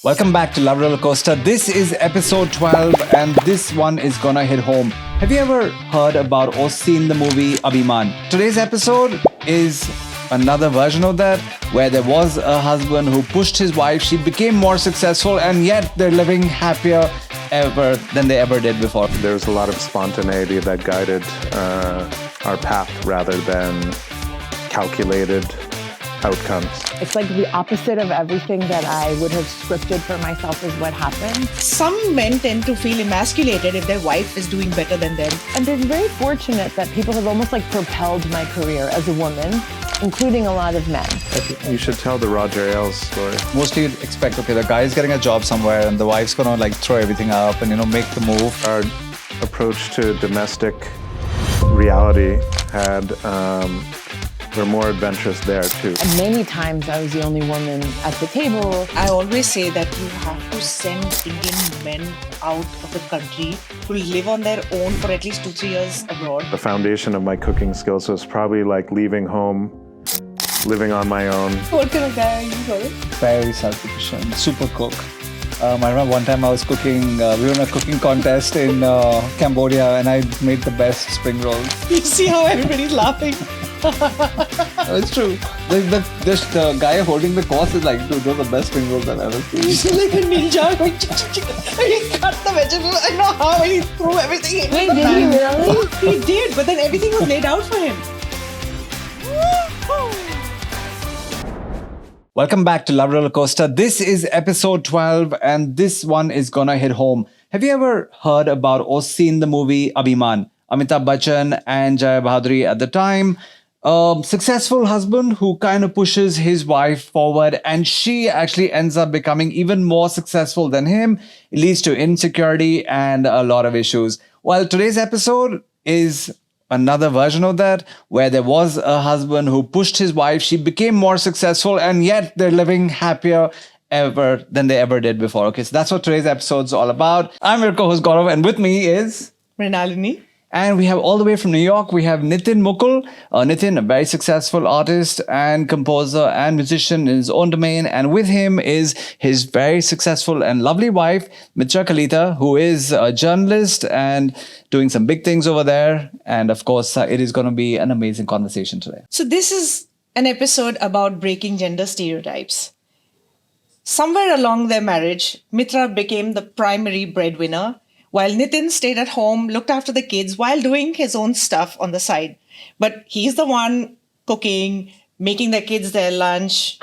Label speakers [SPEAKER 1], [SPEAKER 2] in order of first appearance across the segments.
[SPEAKER 1] Welcome back to Love Rollercoaster. This is episode 12 and this one is gonna hit home. Have you ever heard about or seen the movie Abhiman? Today's episode is another version of that, where there was a husband who pushed his wife, she became more successful, and yet they're living happier ever than they ever did before.
[SPEAKER 2] There's a lot of spontaneity that guided our path rather than calculated outcomes.
[SPEAKER 3] It's like the opposite of everything that I would have scripted for myself is what happened.
[SPEAKER 4] Some men tend to feel emasculated if their wife is doing better than them.
[SPEAKER 3] I've been very fortunate that people have almost like propelled my career as a woman, including a lot of men.
[SPEAKER 2] You should tell the Roger Ailes story.
[SPEAKER 1] Mostly you'd expect, okay, the guy's getting a job somewhere and the wife's gonna like throw everything up and, make the move.
[SPEAKER 2] Our approach to domestic reality had we're more adventurous there too.
[SPEAKER 3] And many times I was the only woman at the table.
[SPEAKER 4] I always say that you have to send Indian men out of the country to live on their own for at least 2-3 years abroad.
[SPEAKER 2] The foundation of my cooking skills was probably like leaving home, living on my own.
[SPEAKER 4] What kind of guy are you, Gaurav?
[SPEAKER 1] Very self-sufficient, super cook. I remember one time I was cooking, we were in a cooking contest in Cambodia and I made the best spring rolls.
[SPEAKER 4] You see how everybody's laughing?
[SPEAKER 1] It's true. The guy holding the course is like, dude, those are the best spring rolls I've ever seen.
[SPEAKER 4] He's like a ninja going and he cut the vegetable, I don't know how, and he threw everything in.
[SPEAKER 3] Wait, did he really?
[SPEAKER 4] He did, but then everything was laid out for him.
[SPEAKER 1] Welcome back to Love Rollercoaster. This is episode 12 and this one is gonna hit home. Have you ever heard about or seen the movie Abhiman? Amitabh Bachchan and Jaya Bahaduri at the time. Successful husband who kind of pushes his wife forward and she actually ends up becoming even more successful than him. It leads to insecurity and a lot of issues. Well, today's episode is another version of that, where there was a husband who pushed his wife, she became more successful, and yet they're living happier ever than they ever did before. Okay, so that's what today's episode is all about. I'm your co-host Gaurav, and with me is
[SPEAKER 4] Mrinalini.
[SPEAKER 1] And we have all the way from New York, we have Nitin Mukul. Nitin, a very successful artist and composer and musician in his own domain. And with him is his very successful and lovely wife, S.Mitra Kalita, who is a journalist and doing some big things over there. And of course, it is going to be an amazing conversation today.
[SPEAKER 4] So this is an episode about breaking gender stereotypes. Somewhere along their marriage, Mitra became the primary breadwinner, while Nitin stayed at home, looked after the kids while doing his own stuff on the side. But he's the one cooking, making their kids their lunch,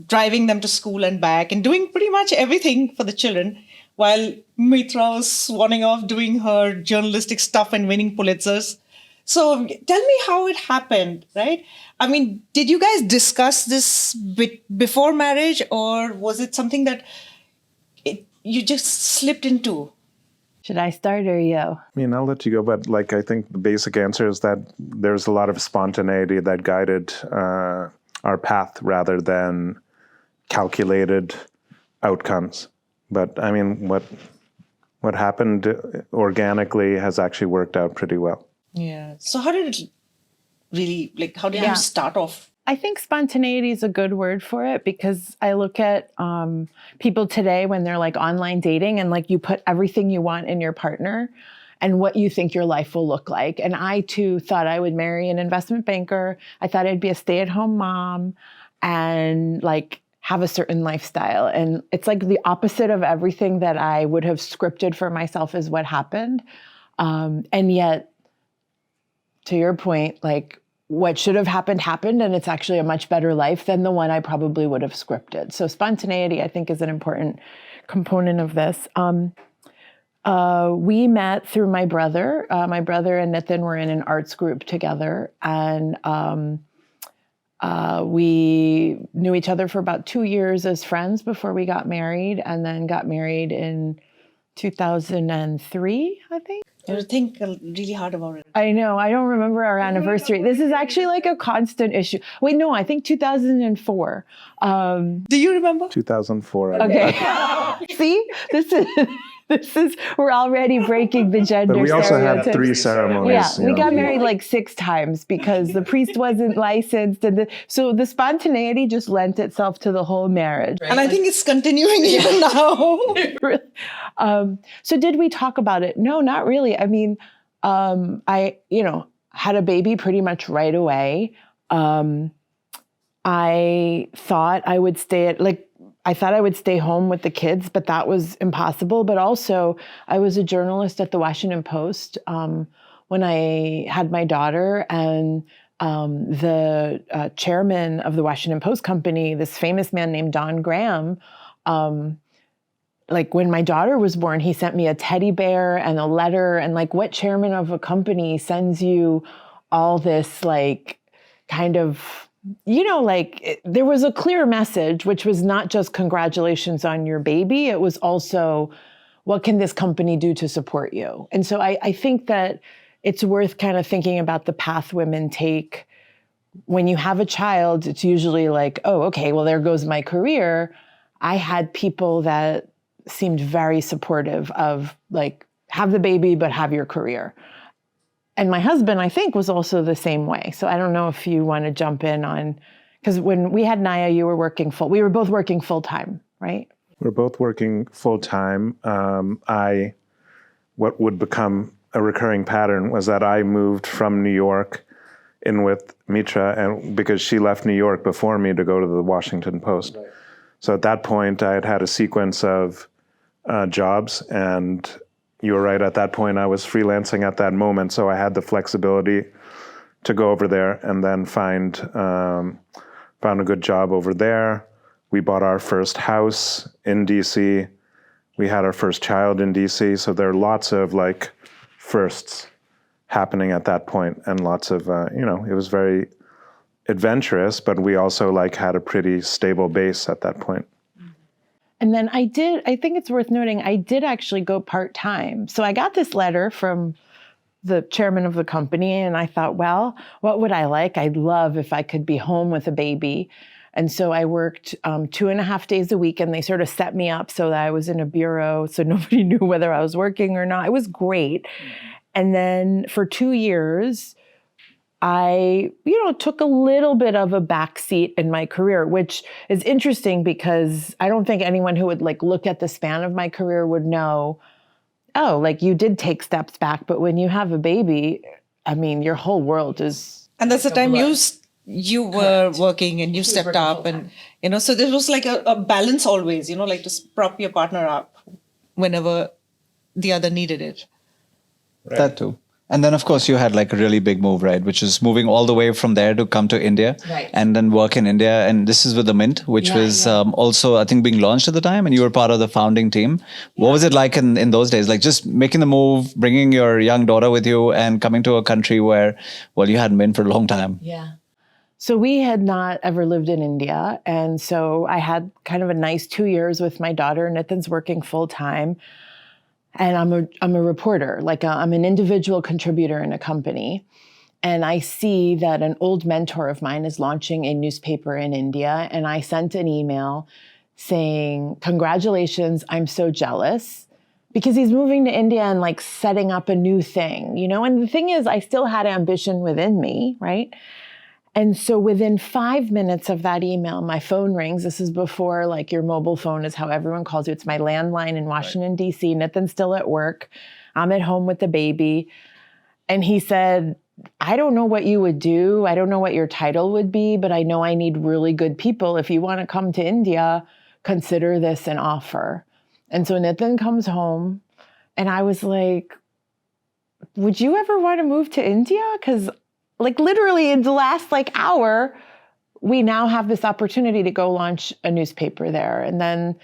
[SPEAKER 4] driving them to school and back, and doing pretty much everything for the children, while Mitra was swanning off doing her journalistic stuff and winning Pulitzers. So tell me how it happened, right? I mean, did you guys discuss this before marriage, or was it something that you just slipped into?
[SPEAKER 3] Should I start or you?
[SPEAKER 2] I mean, I'll let you go, but I think the basic answer is that there's a lot of spontaneity that guided our path rather than calculated outcomes. But I mean, what happened organically has actually worked out pretty well.
[SPEAKER 4] Yeah. So how did it really, how did you start off?
[SPEAKER 3] I think spontaneity is a good word for it, because I look at people today when they're online dating and you put everything you want in your partner and what you think your life will look like. And I too thought I would marry an investment banker. I thought I'd be a stay-at-home mom and have a certain lifestyle. And it's the opposite of everything that I would have scripted for myself is what happened. And yet, to your point, what should have happened, and it's actually a much better life than the one I probably would have scripted. So spontaneity, I think, is an important component of this. We met through my brother. My brother and Nitin were in an arts group together, and we knew each other for about 2 years as friends before we got married, and then got married in 2003, I think.
[SPEAKER 4] You have to think really hard about it.
[SPEAKER 3] I know. I don't remember our anniversary. This is actually a constant issue. Wait, no, I think 2004.
[SPEAKER 4] Do you remember?
[SPEAKER 2] 2004.
[SPEAKER 3] Okay. See, this is we're already breaking the gender
[SPEAKER 2] But we also had
[SPEAKER 3] stereotypes.
[SPEAKER 2] 3 ceremonies.
[SPEAKER 3] Yeah, we got married like 6 times because the priest wasn't licensed, and so the spontaneity just lent itself to the whole marriage.
[SPEAKER 4] And I think it's continuing even now.
[SPEAKER 3] So did we talk about it? No, not really. I mean, I had a baby pretty much right away. I thought I would stay home with the kids, but that was impossible. But also, I was a journalist at the Washington Post when I had my daughter, and the chairman of the Washington Post company, this famous man named Don Graham, like when my daughter was born, he sent me a teddy bear and a letter. And like, what chairman of a company sends you all this, like, kind of, there was a clear message, which was not just congratulations on your baby. It was also, what can this company do to support you? And so I think that it's worth kind of thinking about the path women take. When you have a child, it's usually like, oh, okay, well, there goes my career. I had people that seemed very supportive of, like, have the baby, but have your career. And my husband, I think, was also the same way. So I don't know if you want to jump in on, because when we had Naya, we were both working full time, right?
[SPEAKER 2] We're both working full time. What would become a recurring pattern was that I moved from New York in with Mitra, and because she left New York before me to go to the Washington Post. Right. So at that point, I had a sequence of jobs, and you were right, at that point I was freelancing at that moment, so I had the flexibility to go over there and then found a good job over there. We bought our first house in DC. We had our first child in DC, so there are lots of like firsts happening at that point, and lots of it was very adventurous, but we also like had a pretty stable base at that point.
[SPEAKER 3] And then I think it's worth noting, I did actually go part-time. So I got this letter from the chairman of the company, and I thought, well, what would I like? I'd love if I could be home with a baby. And so I worked 2.5 days a week, and they sort of set me up so that I was in a bureau, so nobody knew whether I was working or not. It was great. And then for 2 years, I, took a little bit of a backseat in my career, which is interesting because I don't think anyone who would like look at the span of my career would know, oh, like you did take steps back. But when you have a baby, I mean, your whole world is.
[SPEAKER 4] And that's the time you were working and you stepped up, and, so there was like a balance always, like to prop your partner up whenever the other needed it.
[SPEAKER 1] Right. That too. And then, of course, you had like a really big move, right? Which is moving all the way from there to come to India, right, and then work in India. And this is with the Mint, which was also, I think, being launched at the time. And you were part of the founding team. What was it like in those days? Like just making the move, bringing your young daughter with you and coming to a country where, well, you hadn't been for a long time.
[SPEAKER 3] Yeah. So we had not ever lived in India. And so I had kind of a nice 2 years with my daughter. Nitin's working full time. And I'm a reporter, I'm an individual contributor in a company. And I see that an old mentor of mine is launching a newspaper in India. And I sent an email saying, congratulations, I'm so jealous. Because he's moving to India and like setting up a new thing, And the thing is, I still had ambition within me, right? And so within 5 minutes of that email, my phone rings. This is before like your mobile phone is how everyone calls you. It's my landline in Washington, D.C. Nitin's still at work. I'm at home with the baby. And he said, I don't know what you would do. I don't know what your title would be, but I know I need really good people. If you want to come to India, consider this an offer. And so Nitin comes home, and I was like, would you ever want to move to India? Because like literally in the last hour, we now have this opportunity to go launch a newspaper there. And then.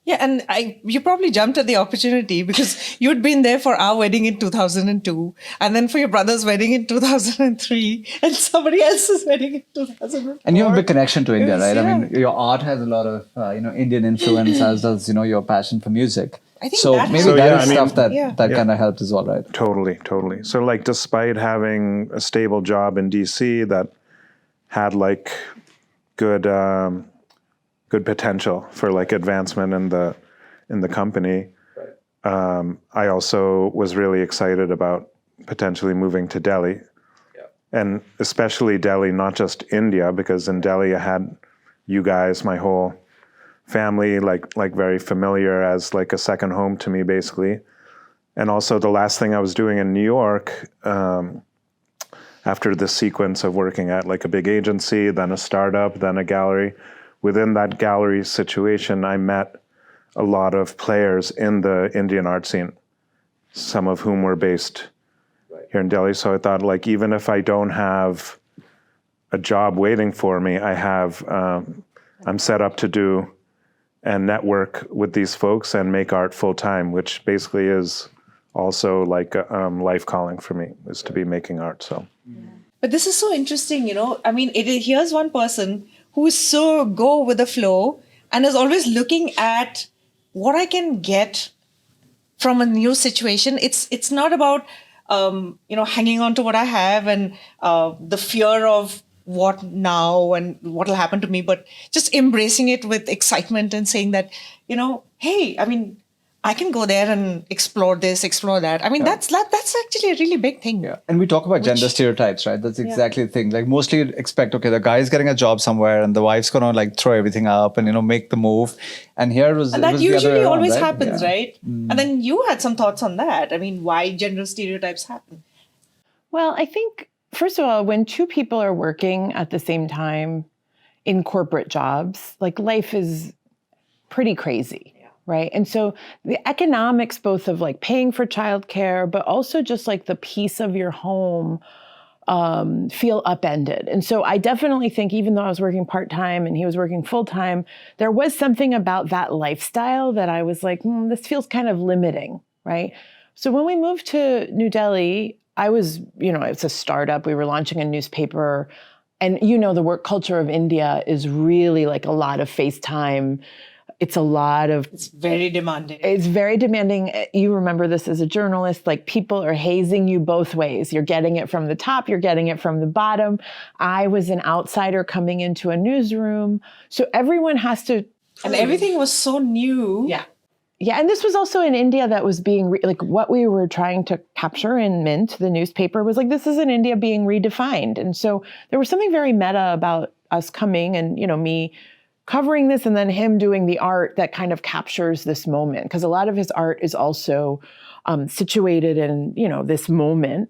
[SPEAKER 4] Yeah, and you probably jumped at the opportunity because you'd been there for our wedding in 2002, and then for your brother's wedding in 2003, and somebody else's wedding in 2004.
[SPEAKER 1] And you have a big connection to India, right? Yeah. I mean, your art has a lot of, Indian influence, as does, your passion for music.
[SPEAKER 4] I think
[SPEAKER 1] so maybe that is stuff that kind of helped as well, right?
[SPEAKER 2] Totally. So like, despite having a stable job in DC that had like good potential for like advancement in the company, I also was really excited about potentially moving to Delhi. And especially Delhi, not just India, because in Delhi I had you guys, my whole family, like very familiar as like a second home to me, basically. And also the last thing I was doing in New York, after this sequence of working at like a big agency, then a startup, then a gallery, within that gallery situation, I met a lot of players in the Indian art scene, some of whom were based here in Delhi. So I thought, like, even if I don't have a job waiting for me, I have, I'm set up to do and network with these folks and make art full time, which basically is also like a life calling for me, is to be making art. So,
[SPEAKER 4] But this is so interesting, I mean, here's one person who is so go with the flow and is always looking at what I can get from a new situation. It's not about hanging on to what I have and the fear of what now and what will happen to me, but just embracing it with excitement and saying that, hey, I mean, I can go there and explore this, explore that. I mean, that's actually a really big thing.
[SPEAKER 1] Yeah. And we talk about gender stereotypes, right? That's exactly the thing. Like mostly you'd expect, okay, the guy's getting a job somewhere and the wife's going to like throw everything up and, make the move. And here was,
[SPEAKER 4] and
[SPEAKER 1] it
[SPEAKER 4] that
[SPEAKER 1] was the other way
[SPEAKER 4] usually
[SPEAKER 1] around,
[SPEAKER 4] always
[SPEAKER 1] right?
[SPEAKER 4] happens, right? And then you had some thoughts on that. I mean, why gender stereotypes happen?
[SPEAKER 3] Well, I think, first of all, when two people are working at the same time in corporate jobs, like life is pretty crazy. Right. And so the economics, both of like paying for childcare, but also just like the peace of your home, feel upended. And so I definitely think, even though I was working part-time and he was working full-time, there was something about that lifestyle that I was like, this feels kind of limiting. Right. So when we moved to New Delhi, I was, it's a startup. We were launching a newspaper. And, the work culture of India is really like a lot of FaceTime. It's
[SPEAKER 4] very demanding.
[SPEAKER 3] It's very demanding. You remember this as a journalist, like people are hazing you both ways. You're getting it from the top, you're getting it from the bottom. I was an outsider coming into a newsroom. So everyone has to.
[SPEAKER 4] And everything was so new.
[SPEAKER 3] Yeah. Yeah. And this was also in India that was being, like what we were trying to capture in Mint, the newspaper, was like, this is in India being redefined. And so there was something very meta about us coming and, me covering this and then him doing the art that kind of captures this moment. Because a lot of his art is also situated in, this moment.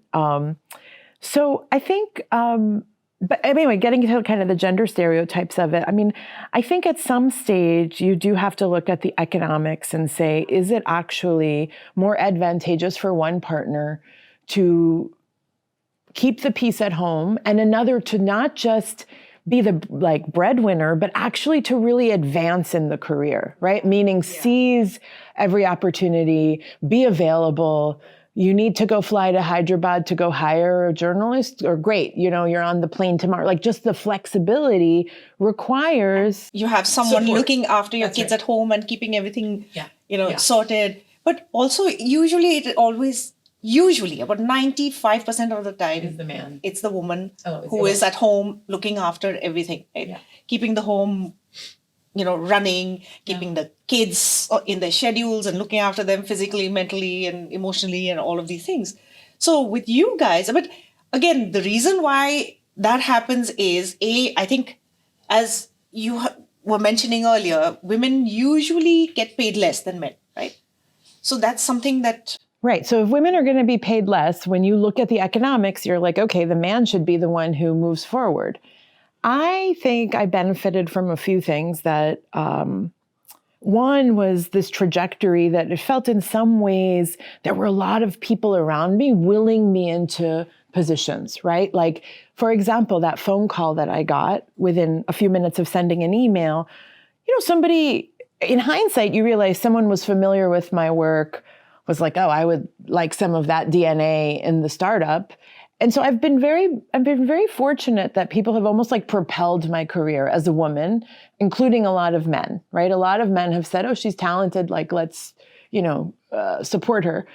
[SPEAKER 3] So I think, but anyway, getting to kind of the gender stereotypes of it, I mean, I think at some stage you do have to look at the economics and say, is it actually more advantageous for one partner to keep the peace at home and another to not just be the breadwinner, but actually to really advance in the career, right? Meaning seize every opportunity, be available. You need to go fly to Hyderabad to go hire a journalist, or great, you're on the plane tomorrow. Like just the flexibility requires.
[SPEAKER 4] You have someone
[SPEAKER 3] support.
[SPEAKER 4] looking after your kids at home and keeping everything, sorted. But also usually about 95% of the time,
[SPEAKER 5] Is the man.
[SPEAKER 4] It's the woman
[SPEAKER 5] It's
[SPEAKER 4] who is at home looking after everything, right?
[SPEAKER 5] Yeah.
[SPEAKER 4] Keeping the home, running, keeping the kids in their schedules and looking after them physically, mentally, and emotionally, and all of these things. So with you guys, but again, the reason why that happens is, I think, as you were mentioning earlier, women usually get paid less than men, right? So that's something that.
[SPEAKER 3] Right. So if women are going to be paid less, when you look at the economics, you're like, okay, the man should be the one who moves forward. I think I benefited from a few things that, one was this trajectory that it felt in some ways there were a lot of people around me willing me into positions, right? Like, for example, that phone call that I got within a few minutes of sending an email, somebody, in hindsight, you realize someone was familiar with my work, was like, oh, I would like some of that DNA in the startup. And so I've been very fortunate that people have almost like propelled my career as a woman, including a lot of men, right? A lot of men have said, oh, she's talented, like let's, support her.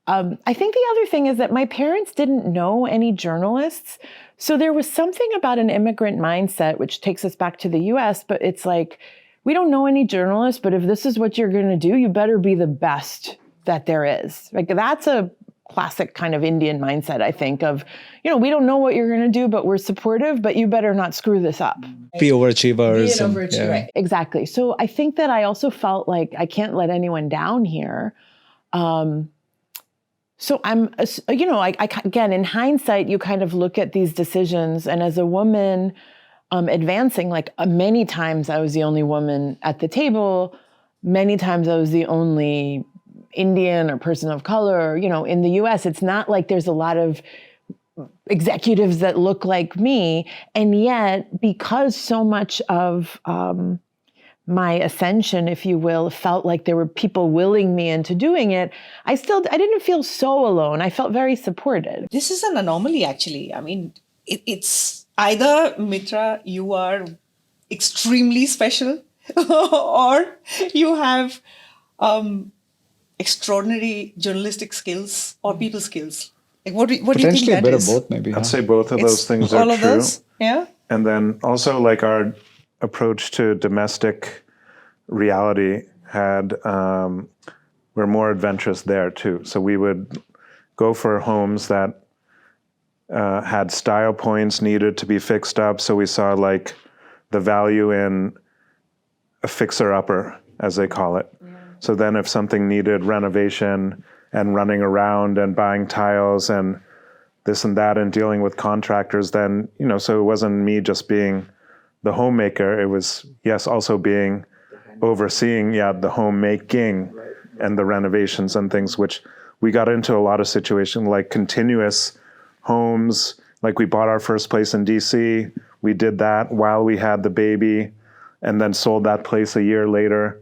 [SPEAKER 3] I think the other thing is that my parents didn't know any journalists. So there was something about an immigrant mindset, which takes us back to the US, but it's like, we don't know any journalists, but if this is what you're going to do, you better be the best that there is. Like that's a classic kind of Indian mindset, I think, of, we don't know what you're going to do, but we're supportive, but you better not screw this up.
[SPEAKER 1] Be overachievers.
[SPEAKER 3] Be an overachiever. Right. Exactly. So I think that I also felt like I can't let anyone down here. So I'm, again, in hindsight, you kind of look at these decisions, and as a woman advancing, like many times I was the only woman at the table. Many times I was the only Indian or person of color. In the US, it's not like there's a lot of executives that look like me. And yet, because so much of my ascension, if you will, felt like there were people willing me into doing it, I didn't feel so alone. I felt very supported.
[SPEAKER 4] This is an anomaly, actually. I mean, it's either, Mitra, you are extremely special or you have extraordinary journalistic skills or people skills. Like what do you think that is?
[SPEAKER 1] Potentially a bit of both, maybe.
[SPEAKER 2] I'd say both of those things are
[SPEAKER 4] all of
[SPEAKER 2] true.
[SPEAKER 4] those, yeah.
[SPEAKER 2] And then also like our approach to domestic reality we're more adventurous there too. So we would go for homes that had style points needed to be fixed up. So we saw like the value in a fixer-upper, as they call it. Yeah. So then if something needed renovation and running around and buying tiles and this and that and dealing with contractors, then, so it wasn't me just being the homemaker. It was, yes, also being overseeing, the homemaking and the renovations and things, which we got into a lot of situations like continuous homes. Like we bought our first place in DC. We did that while we had the baby and then sold that place a year later,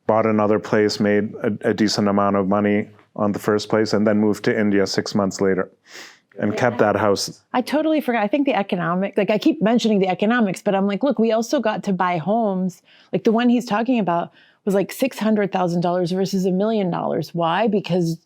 [SPEAKER 2] bought another place, made a decent amount of money on the first place, and then moved to India 6 months later and kept that house.
[SPEAKER 3] I totally forgot. I think the economic, like I keep mentioning the economics, but I'm like, look, we also got to buy homes. Like the one he's talking about was like $600,000 versus $1 million. Why? Because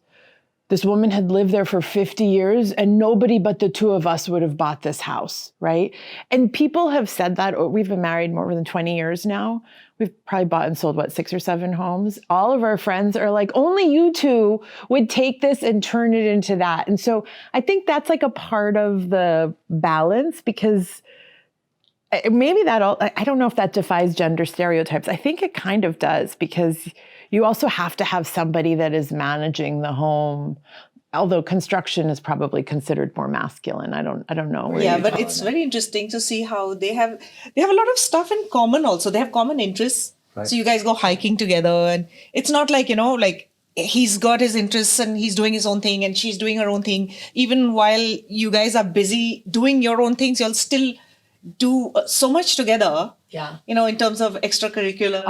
[SPEAKER 3] this woman had lived there for 50 years and nobody but the two of us would have bought this house, right? And people have said that. We've been married more than 20 years now. We've probably bought and sold, 6 or 7 homes. All of our friends are like, only you two would take this and turn it into that. And so I think that's like a part of the balance, because maybe I don't know if that defies gender stereotypes. I think it kind of does, because you also have to have somebody that is managing the home, although construction is probably considered more masculine. I don't know.
[SPEAKER 4] Yeah, but it's very interesting to see how they have a lot of stuff in common also. They have common interests. Right. So you guys go hiking together, and it's not like, like he's got his interests and he's doing his own thing and she's doing her own thing. Even while you guys are busy doing your own things, you'll still do so much together. Yeah. In terms of extracurricular.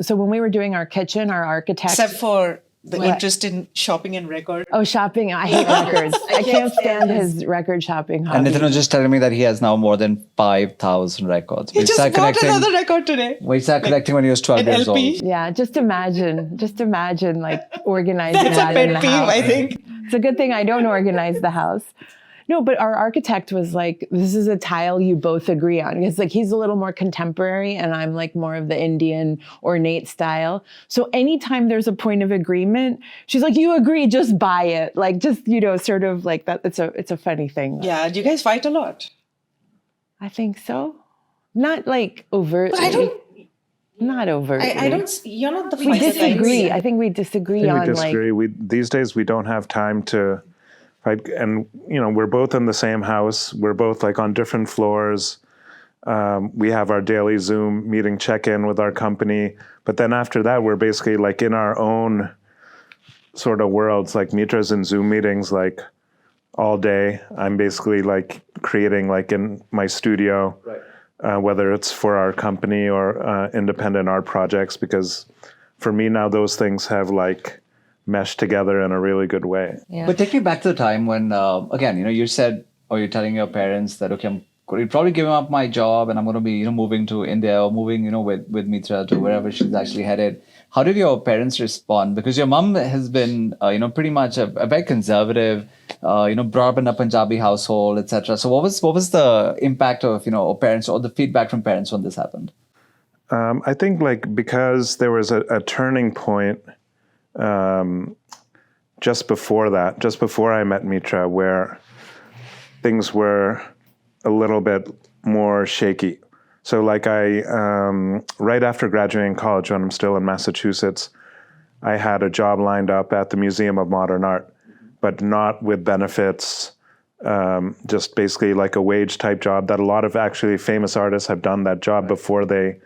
[SPEAKER 3] So when we were doing our kitchen, our architect.
[SPEAKER 4] Except for the interest in shopping and records.
[SPEAKER 3] Oh, shopping. I hate records. I can't stand his record shopping hobby.
[SPEAKER 1] And Nitin was just telling me that he has now more than 5,000 records.
[SPEAKER 4] He just bought another record today.
[SPEAKER 1] We started collecting when he was 12 years old.
[SPEAKER 3] Yeah, just imagine like organizing
[SPEAKER 4] That's
[SPEAKER 3] that in the house.
[SPEAKER 4] That's a pet peeve, I think.
[SPEAKER 3] It's a good thing I don't organize the house. No, but our architect was like, this is a tile you both agree on. Because like he's a little more contemporary and I'm like more of the Indian ornate style. So anytime there's a point of agreement, she's like, you agree, just buy it. Like just, sort of like that. It's a funny thing.
[SPEAKER 4] Yeah. Do you guys fight a lot?
[SPEAKER 3] I think so. Not like overtly.
[SPEAKER 4] But I don't.
[SPEAKER 3] Not overtly.
[SPEAKER 4] I don't. You're not the.
[SPEAKER 3] We disagree. I think we disagree on
[SPEAKER 2] like. These days we don't have time to. Right. And, we're both in the same house. We're both like on different floors. We have our daily Zoom meeting check-in with our company. But then after that, we're basically like in our own sort of worlds. Like Mitra's in Zoom meetings like all day. I'm basically like creating like in my studio, right. Whether it's for our company or independent art projects. Because for me now, those things have like mesh together in a really good way.
[SPEAKER 1] Yeah. But take me back to the time when, again, you said, or you're telling your parents that, okay, I'm probably giving up my job and I'm going to be, moving to India or moving, with Mitra to wherever she's actually headed. How did your parents respond? Because your mom has been, pretty much a very conservative, brought up in a Punjabi household, etc. So what was the impact of, parents or the feedback from parents when this happened?
[SPEAKER 2] I think like because there was a turning point just before I met Mitra, where things were a little bit more shaky. So like right after graduating college, when I'm still in Massachusetts, I had a job lined up at the Museum of Modern Art, but not with benefits, just basically like a wage type job that a lot of actually famous artists have done that job before they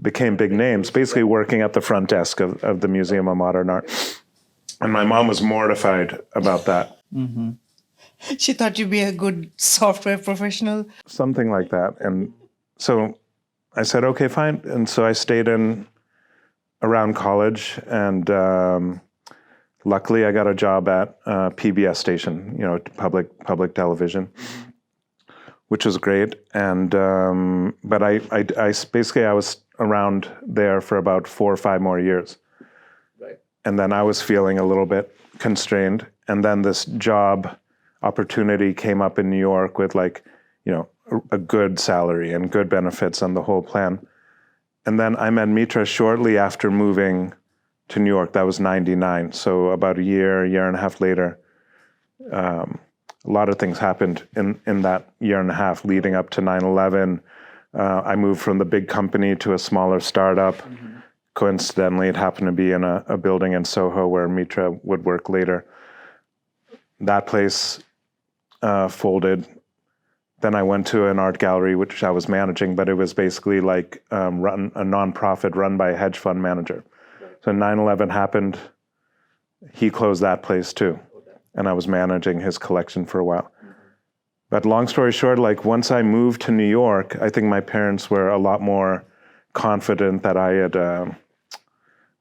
[SPEAKER 2] became big names, basically working at the front desk of the Museum of Modern Art. And my mom was mortified about that.
[SPEAKER 1] Mm-hmm.
[SPEAKER 4] She thought you'd be a good software professional.
[SPEAKER 2] Something like that. And so I said, okay, fine. And so I stayed in around college, and luckily I got a job at PBS station, public television, which was great. And but I basically I was around there for about 4 or 5 more years. Right. And then I was feeling a little bit constrained. And then this job opportunity came up in New York with a good salary and good benefits and the whole plan. And then I met Mitra shortly after moving to New York. That was 99. So about a year and a half later, a lot of things happened in that year and a half leading up to 9/11. I moved from the big company to a smaller startup. Mm-hmm. Coincidentally, it happened to be in a building in Soho where Mitra would work later. That place folded. Then I went to an art gallery, which I was managing, but it was basically like a nonprofit run by a hedge fund manager. Right. So 9/11 happened. He closed that place too. Okay. And I was managing his collection for a while. Mm-hmm. But long story short, once I moved to New York, I think my parents were a lot more confident that I had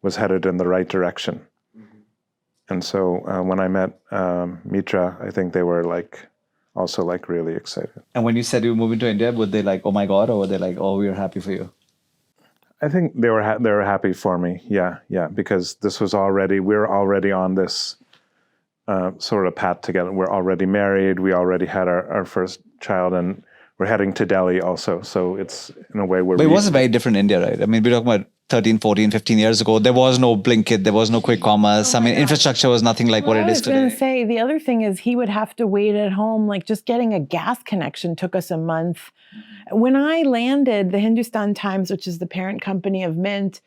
[SPEAKER 2] was headed in the right direction. Mm-hmm. And so when I met Mitra, I think they were also really excited.
[SPEAKER 1] And when you said you were moving to India, were they like, oh my God, or were they like, oh, we're happy for you?
[SPEAKER 2] I think they were happy for me. Yeah, because we were already on this sort of path together. We're already married. We already had our first child, and we're heading to Delhi also. So it's in a way where.
[SPEAKER 1] But it was a very different India, right? I mean, we're talking about 13, 14, 15 years ago. There was no Blinkit. There was no quick commerce. Infrastructure was nothing like what it is today.
[SPEAKER 3] I was going to say, the other thing is he would have to wait at home. Just getting a gas connection took us a month. When I landed, the Hindustan Times, which is the parent company of Mint,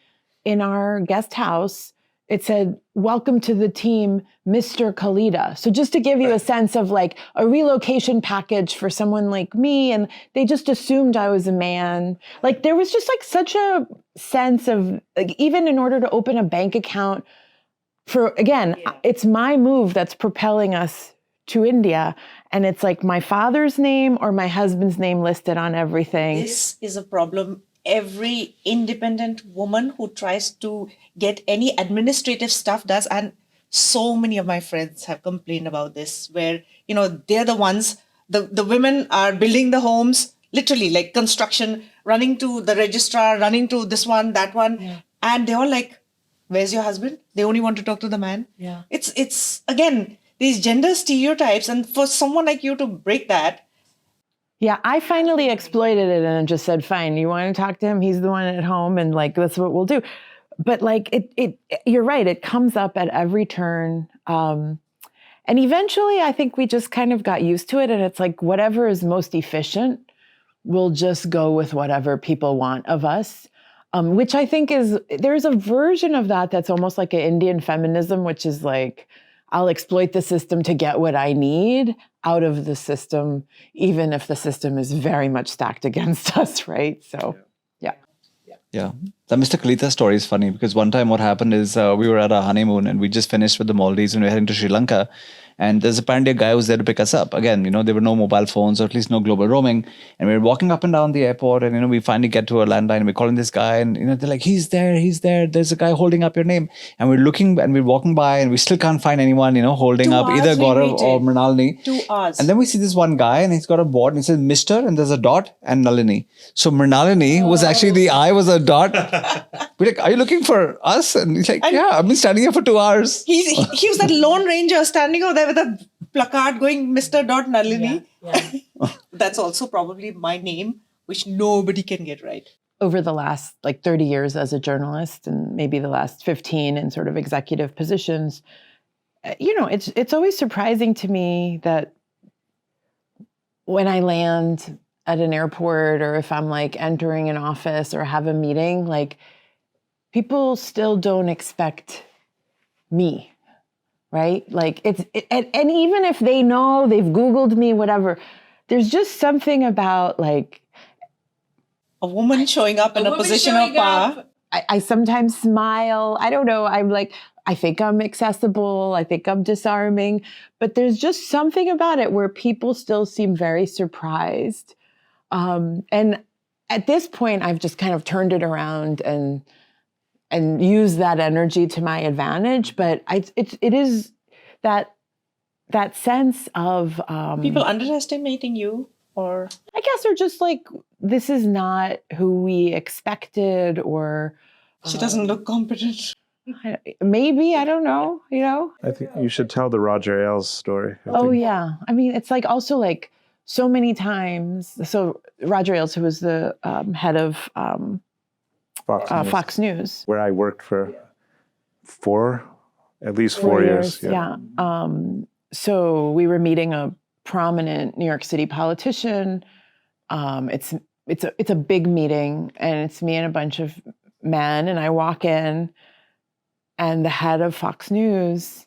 [SPEAKER 3] in our guest house, it said, welcome to the team, Mr. Kalita. So just to give you a sense of a relocation package for someone like me, and they just assumed I was a man. There was just such a sense of, even in order to open a bank account it's my move that's propelling us to India. And it's my father's name or my husband's name listed on everything.
[SPEAKER 4] This is a problem every independent woman who tries to get any administrative stuff does. And so many of my friends have complained about this, where, they're the ones, the women are building the homes, literally construction, running to the registrar, running to this one, that one. Yeah. And they're all like, where's your husband? They only want to talk to the man. Yeah. It's again, these gender stereotypes. And for someone like you to break that.
[SPEAKER 3] Yeah, I finally exploited it and just said, fine, you want to talk to him? He's the one at home, and that's what we'll do. But you're right, it comes up at every turn. And eventually I think we just kind of got used to it, and it's whatever is most efficient, we'll just go with whatever people want of us. Which I think there's a version of that's almost like an Indian feminism, which is I'll exploit the system to get what I need out of the system, even if the system is very much stacked against us, right? So,
[SPEAKER 1] yeah. The Mr. Kalita story is funny because one time what happened is we were at our honeymoon and we just finished with the Maldives and we were heading to Sri Lanka. And there's apparently a guy who was there to pick us up. Again, there were no mobile phones, or at least no global roaming. And we were walking up and down the airport, and, we finally get to a landline and we're calling this guy, and, they're like, he's there. There's a guy holding up your name. And we're looking and we're walking by and we still can't find anyone, holding up either Gaurav or Mrinalini.
[SPEAKER 4] 2 hours.
[SPEAKER 1] And then we see this one guy and he's got a board and it says Mr. and there's a dot and Nalini. So Mrinalini was actually the I was a dot. We're like, are you looking for us? And he's like, yeah, I've been standing here for 2 hours.
[SPEAKER 4] He was that lone ranger standing over there with a placard going Mr. Nalini. Yeah. That's also probably my name, which nobody can get right.
[SPEAKER 3] over the last like 30 years as a journalist and maybe the last 15 in sort of executive positions, it's always surprising to me that when I land at an airport or if I'm like entering an office or have a meeting, like people still don't expect me, right? Like and even if they know, they've Googled me, whatever, there's just something about like
[SPEAKER 4] A woman showing up in a position of power.
[SPEAKER 3] I sometimes smile. I don't know. I'm like, I think I'm accessible. I think I'm disarming. But there's just something about it where people still seem very surprised. And at this point, I've just kind of turned it around and used that energy to my advantage. But it is that sense of
[SPEAKER 4] People underestimating you, or
[SPEAKER 3] I guess they're just like, this is not who we expected, or
[SPEAKER 4] she doesn't look competent.
[SPEAKER 3] maybe, I don't know,
[SPEAKER 2] I think you should tell the Roger Ailes story.
[SPEAKER 3] Yeah. I mean, it's like also like so many times. So Roger Ailes, who was the head of Fox News.
[SPEAKER 2] Where I worked for at least 4 years.
[SPEAKER 3] Yeah. So we were meeting a prominent New York City politician. It's a big meeting, and it's me and a bunch of men, and I walk in, and the head of Fox News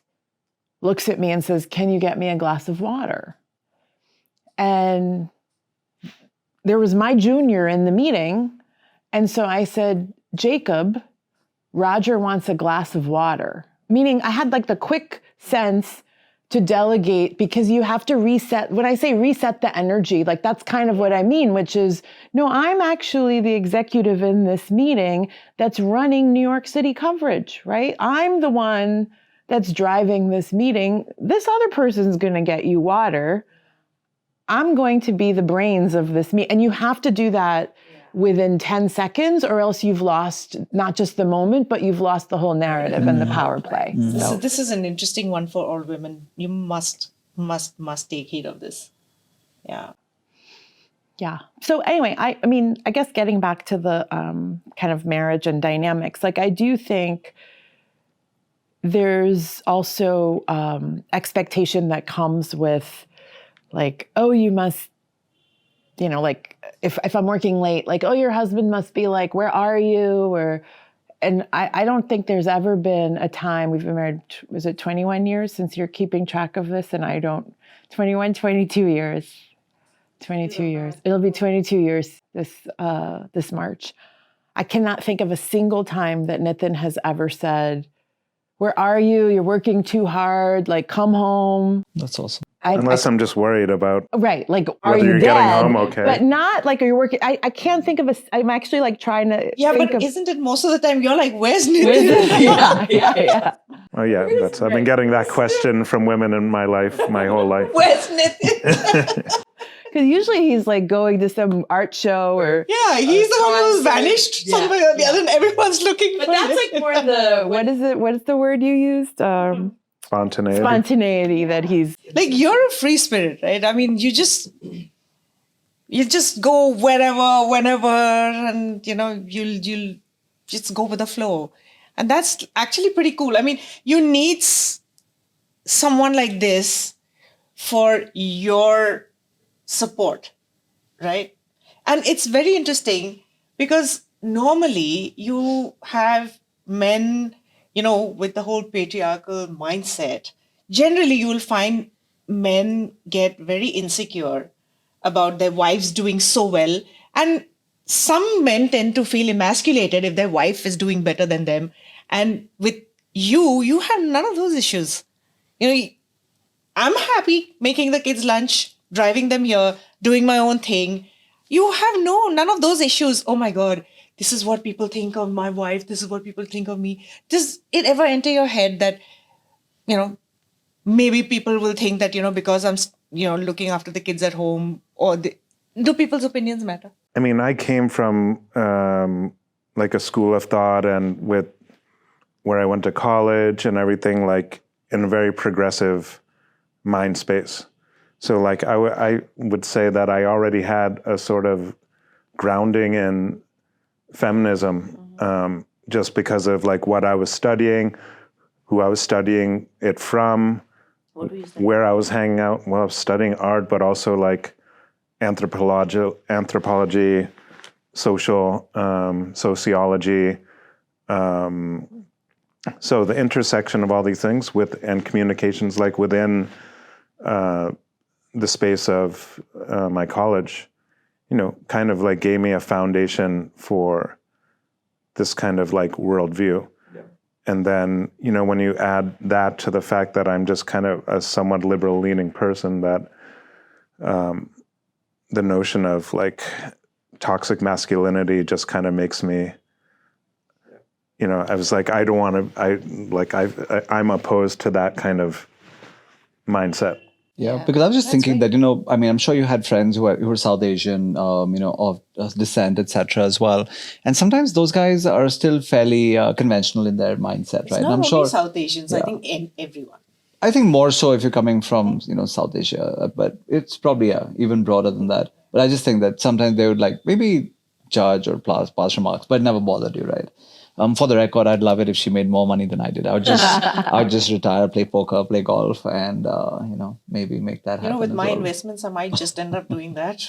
[SPEAKER 3] looks at me and says, "Can you get me a glass of water?" And there was my junior in the meeting, and so I said, "Jacob, Roger wants a glass of water." Meaning I had like the quick sense to delegate, because you have to reset. When I say reset the energy, like that's kind of what I mean, which is, no, I'm actually the executive in this meeting that's running New York City coverage, right? I'm the one that's driving this meeting. This other person's going to get you water. I'm going to be the brains of this meeting. And you have to do that within 10 seconds, or else you've lost not just the moment, but you've lost the whole narrative and the power play. So
[SPEAKER 4] This is an interesting one for all women. You must take heed of this. Yeah.
[SPEAKER 3] Yeah. So anyway, I mean, I guess getting back to the kind of marriage and dynamics, like I do think there's also expectation that comes with like, oh, you must, like if I'm working late, like, oh, your husband must be like, where are you? And I don't think there's ever been a time, we've been married, was it 21 years since you're keeping track of this? And I don't, 21, 22 years. 22 years. It'll be 22 years this March. I cannot think of a single time that Nitin has ever said, where are you? You're working too hard. Like, come home.
[SPEAKER 1] That's awesome.
[SPEAKER 2] Unless I'm just worried about
[SPEAKER 3] right. Like, are
[SPEAKER 2] whether
[SPEAKER 3] you
[SPEAKER 2] you're
[SPEAKER 3] dead?
[SPEAKER 2] getting home okay.
[SPEAKER 3] But not like, are you working? I can't think of I'm actually like trying to think of,
[SPEAKER 4] isn't it most of the time you're like, where's Nitin?
[SPEAKER 3] yeah.
[SPEAKER 2] Oh yeah, I've been getting that question from women in my life, my whole life.
[SPEAKER 4] Where's Nitin?
[SPEAKER 3] Because usually he's like going to some art show or
[SPEAKER 4] Yeah, he's the one who's vanished somewhere or the other, and everyone's looking for
[SPEAKER 3] that's
[SPEAKER 4] him.
[SPEAKER 3] like more the what is it? What is the word you used?
[SPEAKER 2] Spontaneity.
[SPEAKER 3] Spontaneity, that he's
[SPEAKER 4] Like, you're a free spirit, right? I mean, you just go wherever, whenever, and you'll just go with the flow, and that's actually pretty cool. I mean, you need someone like this for your support, right? And it's very interesting because normally you have men, with the whole patriarchal mindset, generally you will find men get very insecure about their wives doing so well. And some men tend to feel emasculated if their wife is doing better than them. And with you have none of those issues. I'm happy making the kids lunch, driving them here, doing my own thing. You have none of those issues. Oh my God, this is what people think of my wife. This is what people think of me. Does it ever enter your head that, maybe people will think that, because I'm, looking after the kids at home, or do people's opinions matter?
[SPEAKER 2] I mean, I came from like a school of thought, and with where I went to college and everything, like in a very progressive mind space. So like I would say that I already had a sort of grounding in feminism, just because of like what I was studying, who I was studying it from, where I was hanging out. Well, I was studying art, but also like anthropology, social sociology. So the intersection of all these things and communications, like within the space of my college, kind of like gave me a foundation for this kind of like worldview. Yeah. And then, when you add that to the fact that I'm just kind of a somewhat liberal leaning person, that the notion of like toxic masculinity just kind of makes me, I was like, I don't want to, I'm opposed to that kind of mindset.
[SPEAKER 1] Yeah, because I was just thinking that, I'm sure you had friends who were South Asian, of descent, etc. as well. And sometimes those guys are still fairly conventional in their mindset,
[SPEAKER 5] It's
[SPEAKER 1] right?
[SPEAKER 5] not
[SPEAKER 1] And I'm
[SPEAKER 5] only
[SPEAKER 1] sure
[SPEAKER 5] South Asians, I think everyone.
[SPEAKER 1] I think more so if you're coming from, South Asia, but it's probably even broader than that. But I just think that sometimes they would like maybe judge or pass remarks, but it never bothered you, right? For the record, I'd love it if she made more money than I did. I would just retire, play poker, play golf, and maybe make that happen.
[SPEAKER 5] With
[SPEAKER 1] as
[SPEAKER 5] my
[SPEAKER 1] well.
[SPEAKER 5] investments, I might just end up doing that.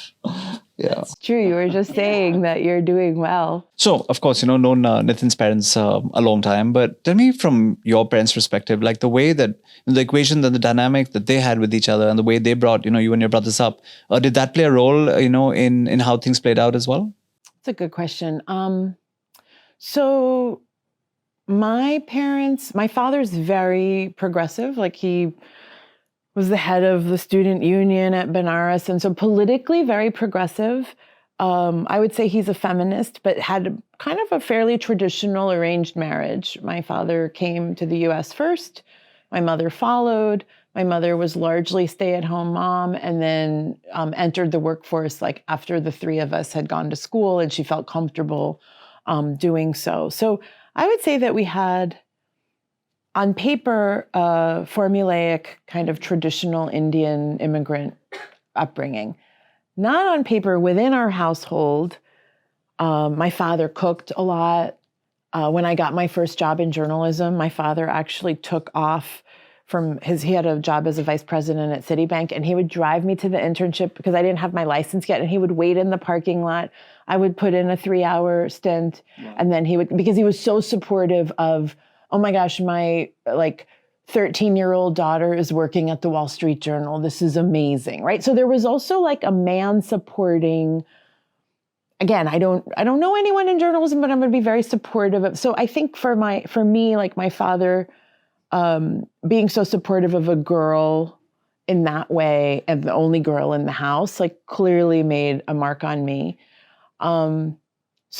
[SPEAKER 1] Yeah.
[SPEAKER 3] It's true. You were just saying that you're doing well.
[SPEAKER 1] So, of course, known Nitin's parents a long time, but tell me from your parents' perspective, like the way that the equation and the dynamic that they had with each other and the way they brought, you and your brothers up, did that play a role, in how things played out as well?
[SPEAKER 3] That's a good question. So my father's very progressive. Like he was the head of the student union at Benares. And so politically very progressive. I would say he's a feminist, but had kind of a fairly traditional arranged marriage. My father came to the US first. My mother followed. My mother was largely stay-at-home mom and then entered the workforce like after the three of us had gone to school and she felt comfortable doing so. So I would say that we had, on paper, a formulaic kind of traditional Indian immigrant upbringing. Not on paper, within our household, my father cooked a lot. When I got my first job in journalism, my father actually took off he had a job as a vice president at Citibank, and he would drive me to the internship because I didn't have my license yet, and he would wait in the parking lot. I would put in a 3-hour stint, and then because he was so supportive of, oh my gosh, my 13-year-old daughter is working at the Wall Street Journal. This is amazing, right? So there was also like a man supporting. Again, I don't know anyone in journalism, but I'm going to be very supportive of. So I think for me, like my father, being so supportive of a girl in that way, and the only girl in the house, like clearly made a mark on me. So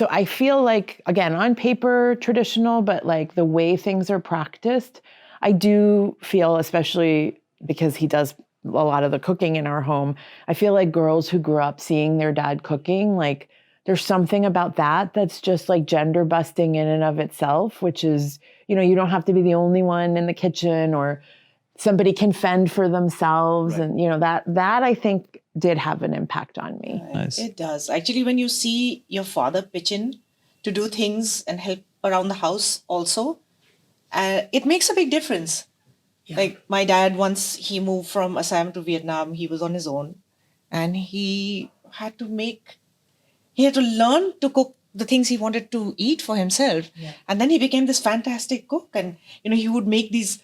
[SPEAKER 3] I feel like, again, on paper, traditional, but like the way things are practiced, I do feel, especially because he does a lot of the cooking in our home, I feel like girls who grew up seeing their dad cooking, like there's something about that that's just like gender busting in and of itself, which is, you don't have to be the only one in the kitchen, or somebody can fend for themselves. Right. And, that I think did have an impact on me.
[SPEAKER 1] Nice.
[SPEAKER 5] It does. Actually, when you see your father pitch in to do things and help around the house also, it makes a big difference. Yeah. Like my dad, once he moved from Assam to Vietnam, he was on his own, and he had to learn to cook the things he wanted to eat for himself. Yeah. And then he became this fantastic cook. And, he would make these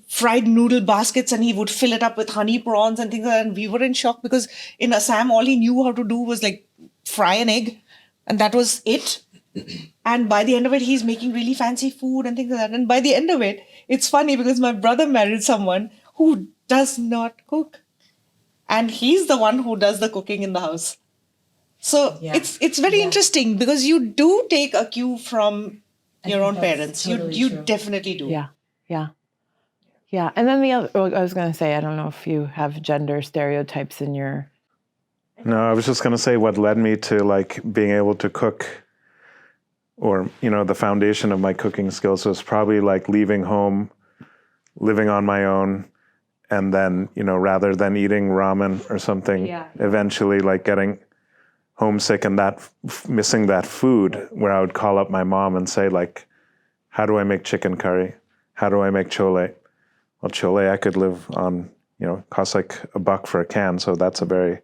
[SPEAKER 5] fried noodle baskets, and he would fill it up with honey prawns and things like that. And we were in shock because in Assam, all he knew how to do was like fry an egg, and that was it. And by the end of it, he's making really fancy food and things like that. And by the end of it, it's funny because my brother married someone who does not cook. And he's the one who does the cooking in the house. So it's very interesting because you do take a cue from your own parents. Totally you definitely do.
[SPEAKER 3] Yeah. And then I was going to say, I don't know if you have gender stereotypes in your.
[SPEAKER 2] No, I was just going to say what led me to like being able to cook, or, the foundation of my cooking skills was probably like leaving home, living on my own, and then, rather than eating ramen or something, eventually like getting homesick and that missing that food, where I would call up my mom and say, like, how do I make chicken curry? How do I make chole? Well, chole I could live on, costs like $1 for a can. So that's a very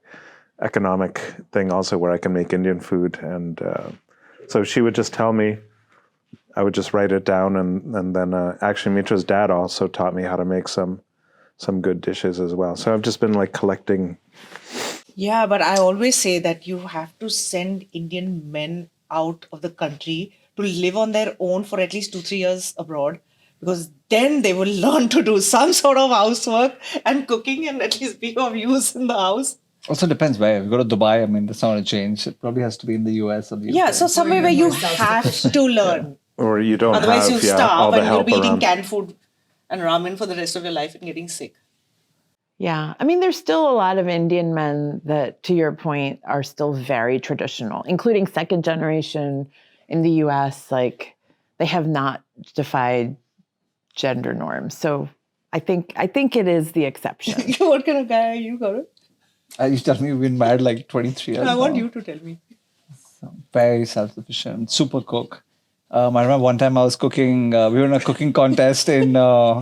[SPEAKER 2] economic thing also, where I can make Indian food. And so she would just tell me, I would just write it down. And then actually Mitra's dad also taught me how to make some good dishes as well. So I've just been like collecting.
[SPEAKER 5] Yeah, but I always say that you have to send Indian men out of the country to live on their own for at least 2-3 years abroad, because then they will learn to do some sort of housework and cooking and at least be of use in the house.
[SPEAKER 1] Also depends where. If you go to Dubai, I mean, that's not going to change. It probably has to be in the US or the UK.
[SPEAKER 5] Yeah, so somewhere where you have to learn.
[SPEAKER 2] Or you don't
[SPEAKER 5] Otherwise
[SPEAKER 2] have
[SPEAKER 5] you'll
[SPEAKER 2] all
[SPEAKER 5] starve
[SPEAKER 2] the
[SPEAKER 5] and you'll
[SPEAKER 2] help
[SPEAKER 5] be eating
[SPEAKER 2] around.
[SPEAKER 5] canned food and ramen for the rest of your life and getting sick.
[SPEAKER 3] Yeah. I mean, there's still a lot of Indian men that, to your point, are still very traditional, including second generation in the US. Like, they have not defied gender norms. So I think it is the exception.
[SPEAKER 5] What kind of guy are you, Gaurav?
[SPEAKER 1] You tell me you've been married like 23 years
[SPEAKER 5] I want
[SPEAKER 1] now.
[SPEAKER 5] you to tell me.
[SPEAKER 1] Very self-sufficient, super cook. I remember one time I was cooking, we were in a cooking contest in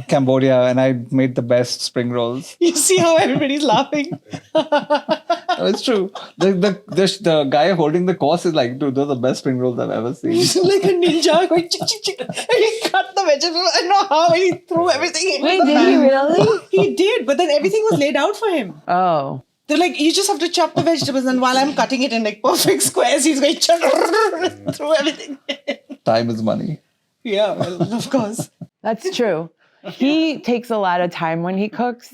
[SPEAKER 1] Cambodia, and I made the best spring rolls.
[SPEAKER 5] You see how everybody's laughing?
[SPEAKER 1] No, it's true. The guy holding the course is like, dude, those are the best spring rolls I've ever seen.
[SPEAKER 5] He's like a ninja going chick, chick, chick. And he cut the vegetables. I don't know how, and he threw everything in.
[SPEAKER 3] Wait, did he really?
[SPEAKER 5] He did, but then everything was laid out for him.
[SPEAKER 3] Oh.
[SPEAKER 5] They're like, you just have to chop the vegetables, and while I'm cutting it in like perfect squares, he's going through everything.
[SPEAKER 1] Time is money.
[SPEAKER 5] Yeah, well, of course.
[SPEAKER 3] That's true. He takes a lot of time when he cooks.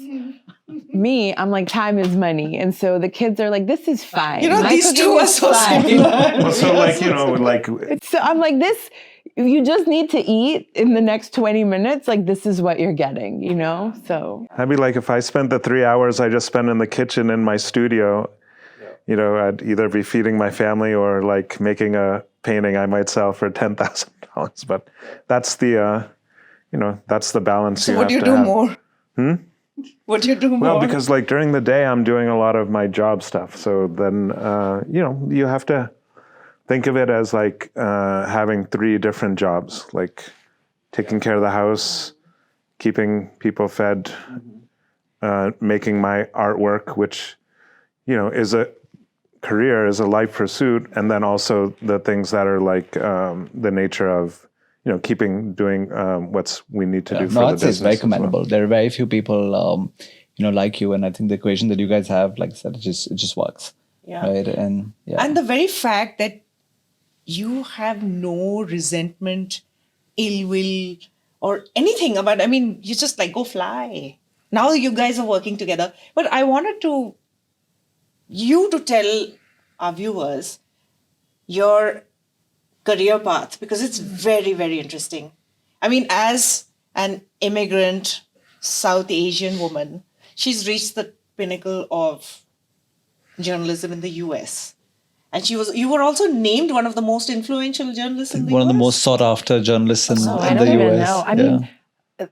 [SPEAKER 3] Me, I'm like, time is money. And so the kids are like, this is fine.
[SPEAKER 5] You know,
[SPEAKER 3] My
[SPEAKER 5] these
[SPEAKER 3] cooking
[SPEAKER 5] two are
[SPEAKER 3] is
[SPEAKER 5] so
[SPEAKER 3] fine.
[SPEAKER 5] similar.
[SPEAKER 2] Well, so like,
[SPEAKER 3] So I'm like, this, you just need to eat in the next 20 minutes. Like, this is what you're getting, So
[SPEAKER 2] I'd be like, if I spent the 3 hours I just spent in the kitchen in my studio, I'd either be feeding my family or like making a painting I might sell for $10,000. But that's the, that's the balance.
[SPEAKER 5] So what do you do more? What do you do more?
[SPEAKER 2] Well, because like during the day, I'm doing a lot of my job stuff. So then, you have to think of it as like having 3 different jobs, like taking care of the house, keeping people fed, making my artwork, which, is a career, is a life pursuit. And then also the things that are like the nature of, doing what we need to do for the
[SPEAKER 1] I'd say
[SPEAKER 2] business.
[SPEAKER 1] it's very
[SPEAKER 2] as well.
[SPEAKER 1] commendable. There are very few people, like you. And I think the equation that you guys have, like I said, it just works.
[SPEAKER 5] Yeah.
[SPEAKER 1] Right. And yeah.
[SPEAKER 5] And the very fact that you have no resentment, ill will, or anything about, you just like go fly. Now you guys are working together. But I wanted you to tell our viewers your career path, because it's very, very interesting. As an immigrant South Asian woman, she's reached the pinnacle of journalism in the US. And you were also named one of the most influential journalists in the US.
[SPEAKER 1] One of the most sought after journalists in
[SPEAKER 3] I
[SPEAKER 1] the
[SPEAKER 3] don't even
[SPEAKER 1] US.
[SPEAKER 3] know. I mean,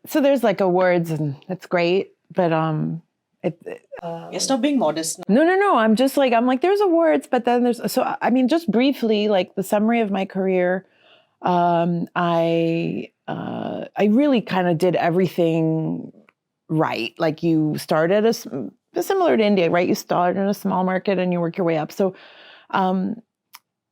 [SPEAKER 3] so there's like awards, and that's great. But
[SPEAKER 5] Stop being modest now.
[SPEAKER 3] No. I'm like, there's awards, but then just briefly, like the summary of my career, I really kind of did everything right. Like you start at similar to India, right? You start in a small market and you work your way up. So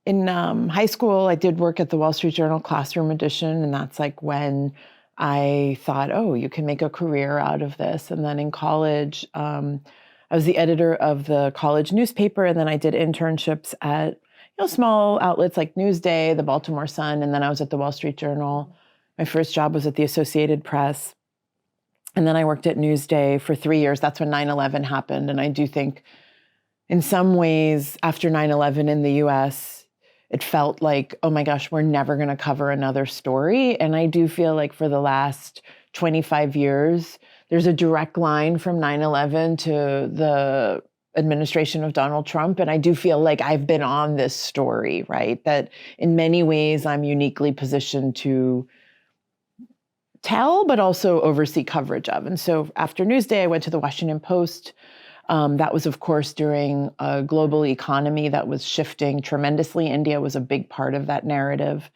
[SPEAKER 3] in high school, I did work at the Wall Street Journal classroom edition, and that's like when I thought, oh, you can make a career out of this. And then in college, I was the editor of the college newspaper, and then I did internships at small outlets like Newsday, the Baltimore Sun, and then I was at the Wall Street Journal. My first job was at the Associated Press. And then I worked at Newsday for 3 years. That's when 9/11 happened. And I do think in some ways after 9/11 in the US, it felt like, oh my gosh, we're never going to cover another story. And I do feel like for the last 25 years, there's a direct line from 9/11 to the administration of Donald Trump. And I do feel like I've been on this story, right? That in many ways I'm uniquely positioned to tell, but also oversee coverage of. And so after Newsday, I went to the Washington Post. That was, of course, during a global economy that was shifting tremendously. India was a big part of that narrative.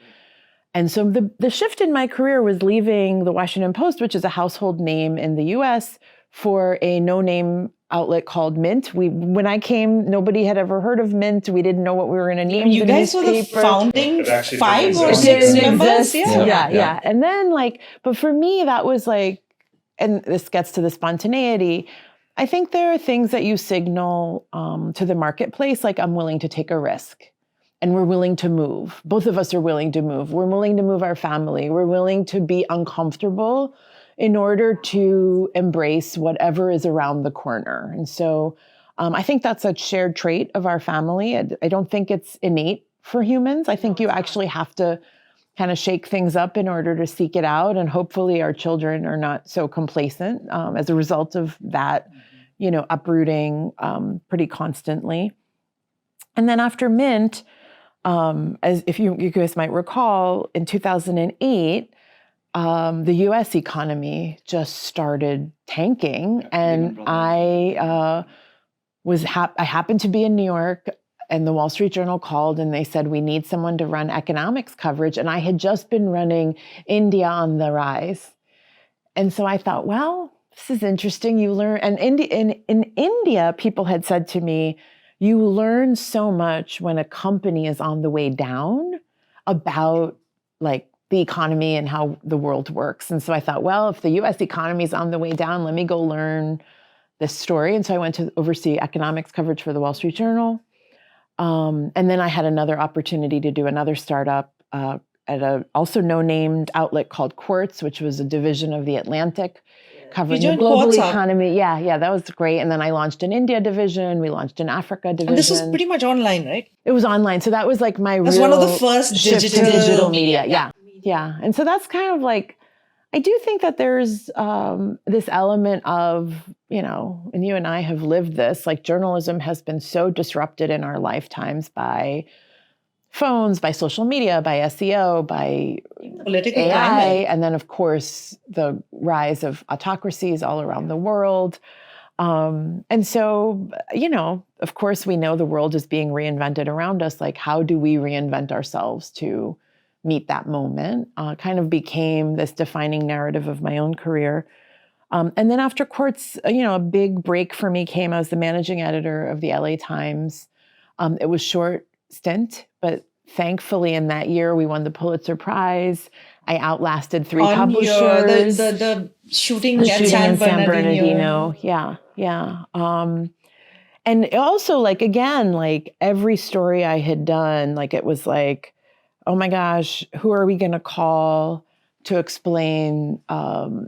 [SPEAKER 3] And so the shift in my career was leaving the Washington Post, which is a household name in the US, for a no-name outlet called Mint. When I came, nobody had ever heard of Mint. We didn't know what we were going to name
[SPEAKER 5] You
[SPEAKER 3] the
[SPEAKER 5] guys were the
[SPEAKER 3] newspaper.
[SPEAKER 5] founding
[SPEAKER 2] actually
[SPEAKER 5] 5 or
[SPEAKER 2] didn't
[SPEAKER 5] 6
[SPEAKER 2] exist.
[SPEAKER 5] members.
[SPEAKER 3] Yeah. And then but for me, that was like, and this gets to the spontaneity. I think there are things that you signal to the marketplace, like I'm willing to take a risk. And we're willing to move. Both of us are willing to move. We're willing to move our family. We're willing to be uncomfortable in order to embrace whatever is around the corner. And so I think that's a shared trait of our family. I don't think it's innate for humans. I think you actually have to kind of shake things up in order to seek it out. And hopefully our children are not so complacent as a result of that, uprooting pretty constantly. And then after Mint, as if you guys might recall, in 2008, the U.S. economy just started tanking, and I happened to be in New York, and the Wall Street Journal called, and they said we need someone to run economics coverage, and I had just been running India on the Rise, and so I thought, well, this is interesting. You learn, and in India, people had said to me, you learn so much when a company is on the way down about like the economy and how the world works. And so I thought, well, if the US economy is on the way down, let me go learn this story. And so I went to oversee economics coverage for the Wall Street Journal. And then I had another opportunity to do another startup at a also no-named outlet called Quartz, which was a division of The Atlantic, covering the global economy. Yeah, that was great. And then I launched an India division. We launched an Africa division.
[SPEAKER 5] And this was pretty much online, right?
[SPEAKER 3] It was online. So that was like my
[SPEAKER 5] That's
[SPEAKER 3] real
[SPEAKER 5] one of the first
[SPEAKER 3] digital media. Yeah. And so that's kind of like, I do think that there's this element of, and you and I have lived this, like journalism has been so disrupted in our lifetimes by phones, by social media, by SEO, by
[SPEAKER 5] political
[SPEAKER 3] AI,
[SPEAKER 5] climate.
[SPEAKER 3] and then of course the rise of autocracies all around the world. And so, of course we know the world is being reinvented around us. Like, how do we reinvent ourselves to meet that moment? Kind of became this defining narrative of my own career. And then after Quartz, a big break for me came. I was the managing editor of the LA Times. It was short stint, but thankfully in that year we won the Pulitzer Prize. I outlasted 3 publishers.
[SPEAKER 5] The shooting
[SPEAKER 3] The
[SPEAKER 5] at
[SPEAKER 3] shooting
[SPEAKER 5] San
[SPEAKER 3] in San
[SPEAKER 5] Bernardino.
[SPEAKER 3] Bernardino. Yeah. And also, like, again, like every story I had done, like it was like, oh my gosh, who are we going to call to explain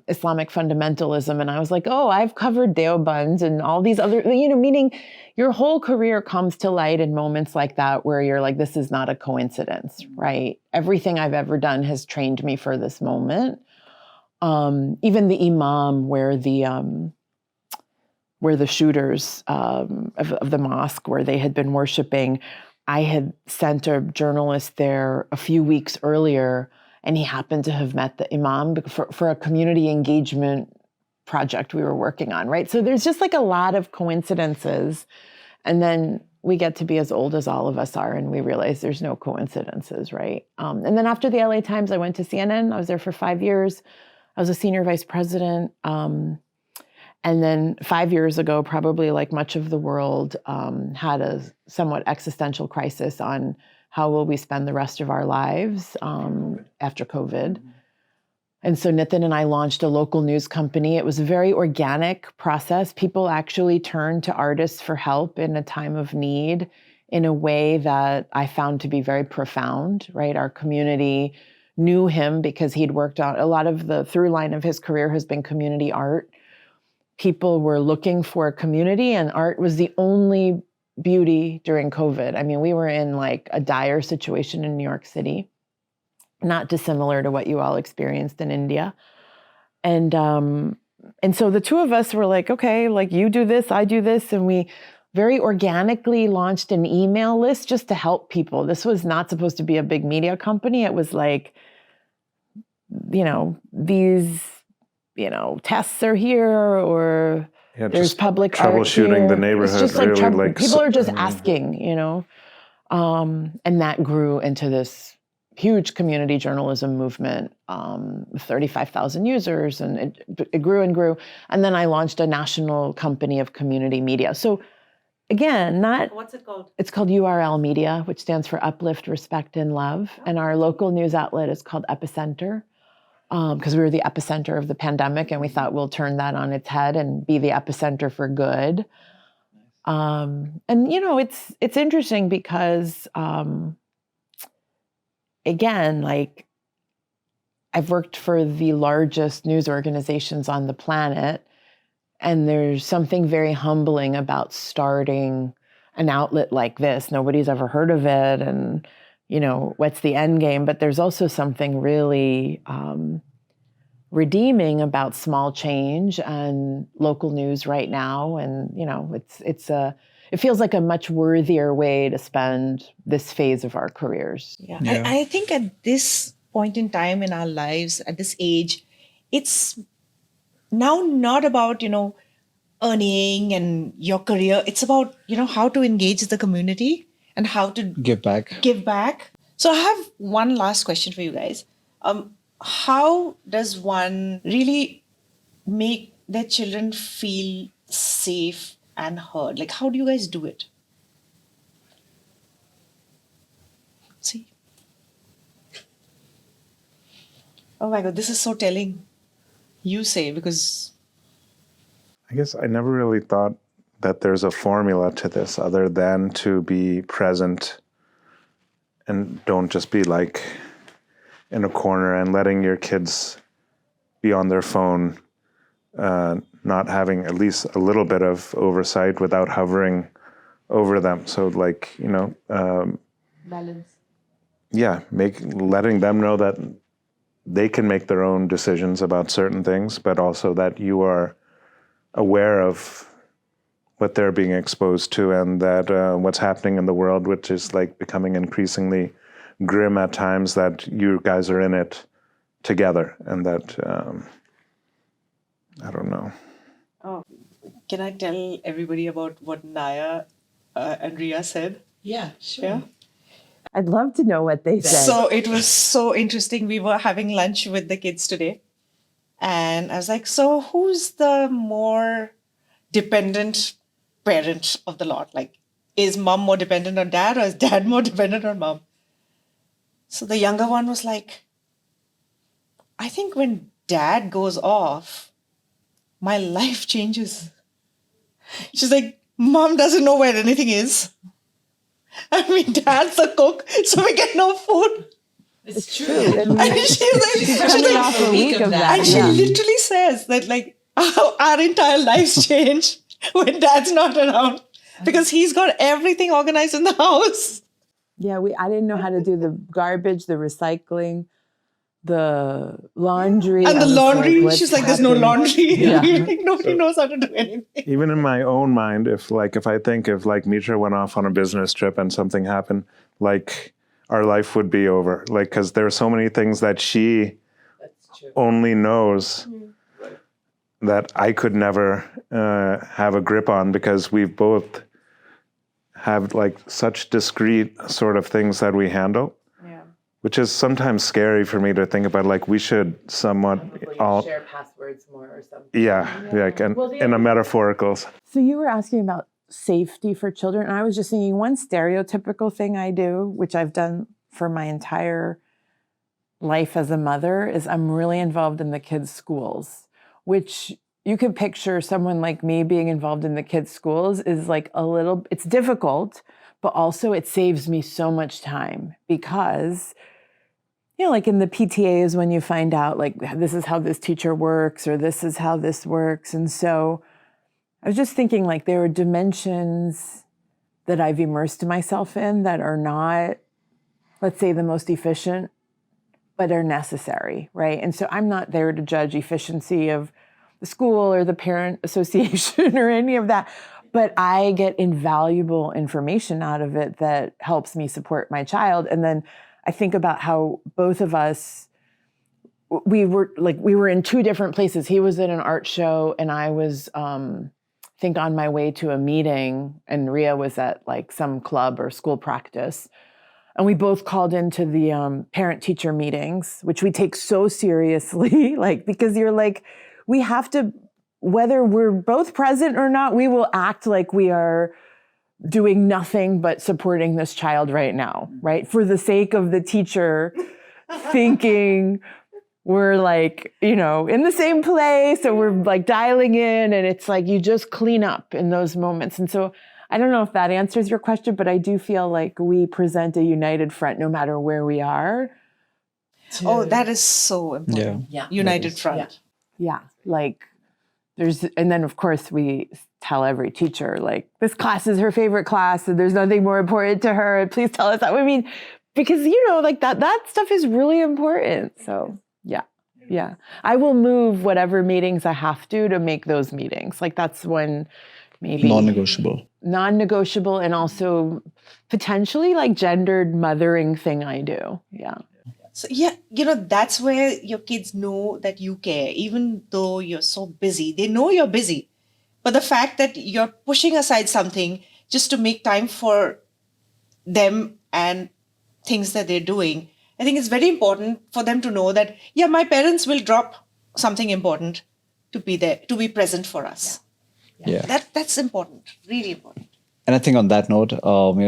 [SPEAKER 3] Islamic fundamentalism? And I was like, oh, I've covered Deoband and all these other, meaning your whole career comes to light in moments like that where you're like, this is not a coincidence, right? Everything I've ever done has trained me for this moment. Even the imam where the shooters of the mosque where they had been worshiping, I had sent a journalist there a few weeks earlier, and he happened to have met the imam for a community engagement project we were working on, right? So there's just like a lot of coincidences. And then we get to be as old as all of us are, and we realize there's no coincidences, right? And then after the LA Times, I went to CNN. I was there for 5 years. I was a senior vice president. And then 5 years ago, probably like much of the world, had a somewhat existential crisis on how will we spend the rest of our lives after COVID. And so Nitin and I launched a local news company. It was a very organic process. People actually turned to artists for help in a time of need in a way that I found to be very profound, right? Our community knew him because he'd worked on a lot of the through line of his career has been community art. People were looking for a community, and art was the only beauty during COVID. I mean, we were in like a dire situation in New York City, not dissimilar to what you all experienced in India. And so the two of us were like, okay, like you do this, I do this. And we very organically launched an email list just to help people. This was not supposed to be a big media company. It was like, these, tests are here, or
[SPEAKER 2] Yeah,
[SPEAKER 3] There's
[SPEAKER 2] just
[SPEAKER 3] public art
[SPEAKER 2] troubleshooting
[SPEAKER 3] here.
[SPEAKER 2] the neighborhood.
[SPEAKER 3] It's just like
[SPEAKER 2] really, like
[SPEAKER 3] people are just asking, and that grew into this huge community journalism movement, 35,000 users, and it grew and grew. And then I launched a national company of community media. So again,
[SPEAKER 5] What's it called?
[SPEAKER 3] it's called URL Media, which stands for Uplift, Respect, and Love. And our local news outlet is called Epicenter, because we were the epicenter of the pandemic, and we thought we'll turn that on its head and be the epicenter for good. And it's interesting because again, like I've worked for the largest news organizations on the planet, and there's something very humbling about starting an outlet like this. Nobody's ever heard of it, and what's the end game? But there's also something really redeeming about small change and local news right now. And it feels like a much worthier way to spend this phase of our careers.
[SPEAKER 5] Yeah.
[SPEAKER 1] Yeah.
[SPEAKER 5] I think at this point in time in our lives, at this age, it's now not about, earning and your career. It's about, how to engage the community and how to
[SPEAKER 1] Give back.
[SPEAKER 5] give back. So I have one last question for you guys. How does one really make their children feel safe and heard? Like, how do you guys do it? See? Oh my God, this is so telling. You say, because
[SPEAKER 2] I guess I never really thought that there's a formula to this other than to be present and don't just be like in a corner and letting your kids be on their phone, not having at least a little bit of oversight without hovering over them. So
[SPEAKER 5] balance.
[SPEAKER 2] Yeah, letting them know that they can make their own decisions about certain things, but also that you are aware of what they're being exposed to, and that what's happening in the world, which is like becoming increasingly grim at times, that you guys are in it together, and that I don't know.
[SPEAKER 5] Oh, can I tell everybody about what Naya and Ria said?
[SPEAKER 6] Yeah, sure.
[SPEAKER 5] Yeah.
[SPEAKER 3] I'd love to know what they said.
[SPEAKER 5] So it was so interesting. We were having lunch with the kids today. And I was like, so who's the more dependent parent of the lot? Like, is mom more dependent on dad, or is dad more dependent on mom? So the younger one was like, I think when dad goes off, my life changes. She's like, mom doesn't know where anything is. I mean, dad's the cook, so we get no food.
[SPEAKER 6] It's true.
[SPEAKER 5] And she's
[SPEAKER 3] Coming
[SPEAKER 5] like,
[SPEAKER 3] off a week of that.
[SPEAKER 5] and she literally says that, like, our entire lives change when dad's not around because he's got everything organized in the house.
[SPEAKER 3] Yeah, I didn't know how to do the garbage, the recycling, the laundry.
[SPEAKER 5] And
[SPEAKER 3] I
[SPEAKER 5] the
[SPEAKER 3] was
[SPEAKER 5] laundry,
[SPEAKER 3] what's
[SPEAKER 5] she's like, there's no
[SPEAKER 3] happening?
[SPEAKER 5] laundry.
[SPEAKER 3] Yeah.
[SPEAKER 5] Like, nobody knows how to do anything.
[SPEAKER 2] Even in my own mind, if I think if Mitra went off on a business trip and something happened, like our life would be over. Like, because there are so many things that she only knows that I could never have a grip on, because we've both have like such discrete sort of things that we handle. Which is sometimes scary for me to think about. Like, we should somewhat all
[SPEAKER 3] share passwords more or something.
[SPEAKER 2] yeah, like in a metaphorical.
[SPEAKER 3] So you were asking about safety for children, and I was just thinking one stereotypical thing I do, which I've done for my entire life as a mother, is I'm really involved in the kids' schools, which you could picture someone like me being involved in the kids' schools is like it's difficult, but also it saves me so much time because, like in the PTAs, when you find out like this is how this teacher works or this is how this works. And so I was just thinking like there are dimensions that I've immersed myself in that are not, let's say, the most efficient, but are necessary, right? And so I'm not there to judge efficiency of the school or the parent association or any of that, but I get invaluable information out of it that helps me support my child. And then I think about how both of us, we were in two different places. He was at an art show and I was think on my way to a meeting, and Ria was at like some club or school practice. And we both called into the parent-teacher meetings, which we take so seriously, like, because you're like, we have to, whether we're both present or not, we will act like we are doing nothing but supporting this child right now, right? For the sake of the teacher thinking we're like, in the same place, or we're like dialing in, and it's like you just clean up in those moments. And so I don't know if that answers your question, but I do feel like we present a united front no matter where we are.
[SPEAKER 5] Oh, that is so important.
[SPEAKER 3] Yeah.
[SPEAKER 5] United front.
[SPEAKER 3] Yeah. Like and then of course we tell every teacher, like, this class is her favorite class and there's nothing more important to her. Please tell us that. I mean, because, like that stuff is really important. So yeah. I will move whatever meetings I have to make those meetings. Like that's when maybe non-negotiable and also potentially like gendered mothering thing I do. Yeah.
[SPEAKER 5] So that's where your kids know that you care, even though you're so busy. They know you're busy, but the fact that you're pushing aside something just to make time for them and things that they're doing, I think it's very important for them to know that, my parents will drop something important to be there, to be present for us.
[SPEAKER 1] Yeah.
[SPEAKER 5] That's important, really important.
[SPEAKER 1] And I think on that note,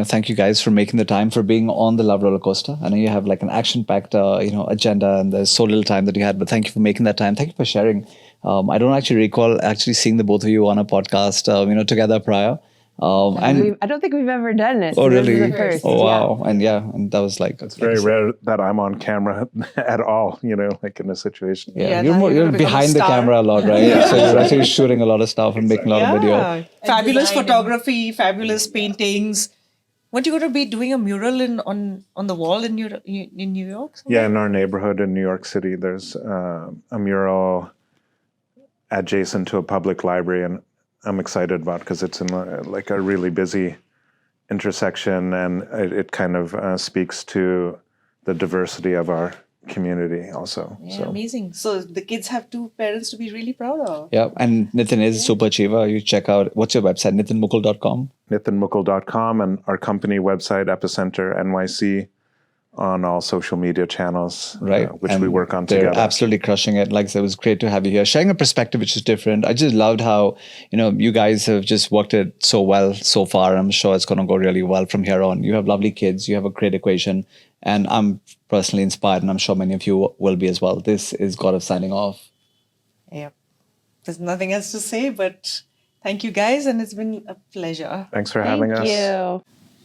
[SPEAKER 1] thank you guys for making the time, for being on the Love Roller Coaster. I know you have like an action-packed, agenda, and there's so little time that you had, but thank you for making that time. Thank you for sharing. I don't actually recall seeing the both of you on a podcast, together prior.
[SPEAKER 3] And I don't think we've ever done it.
[SPEAKER 1] Oh, really?
[SPEAKER 3] This is the first.
[SPEAKER 1] Oh, wow. Yeah. And that was like...
[SPEAKER 2] It's very rare that I'm on camera at all, like in a situation.
[SPEAKER 1] Yeah,
[SPEAKER 5] now
[SPEAKER 1] you're
[SPEAKER 5] become
[SPEAKER 1] behind the
[SPEAKER 5] star.
[SPEAKER 1] camera a lot, right? So you're actually shooting a lot of stuff and making a lot of video.
[SPEAKER 5] Fabulous photography, fabulous paintings. Weren't you going to be doing a mural on the wall in New York?
[SPEAKER 2] Yeah, in our neighborhood in New York City, there's a mural adjacent to a public library, and I'm excited about because it's in a really busy intersection, and it kind of speaks to the diversity of our community also.
[SPEAKER 5] Yeah, amazing. So the kids have two parents to be really proud of.
[SPEAKER 1] Yeah, and Nitin is a super achiever. You check out, what's your website, nitinmukul.com?
[SPEAKER 2] nitinmukul.com, and our company website, Epicenter NYC, on all social media channels,
[SPEAKER 1] right?
[SPEAKER 2] Which
[SPEAKER 1] and
[SPEAKER 2] we work on
[SPEAKER 1] they're
[SPEAKER 2] together.
[SPEAKER 1] Absolutely crushing it. Like I said, it was great to have you here, sharing a perspective which is different. I just loved how, you guys have just worked it so well so far. I'm sure it's going to go really well from here on. You have lovely kids. You have a great equation. And I'm personally inspired, and I'm sure many of you will be as well. This is Gaurav signing off.
[SPEAKER 5] Yeah. There's nothing else to say, but thank you guys, and it's been a pleasure.
[SPEAKER 2] Thank you for having us.
[SPEAKER 3] Thank you.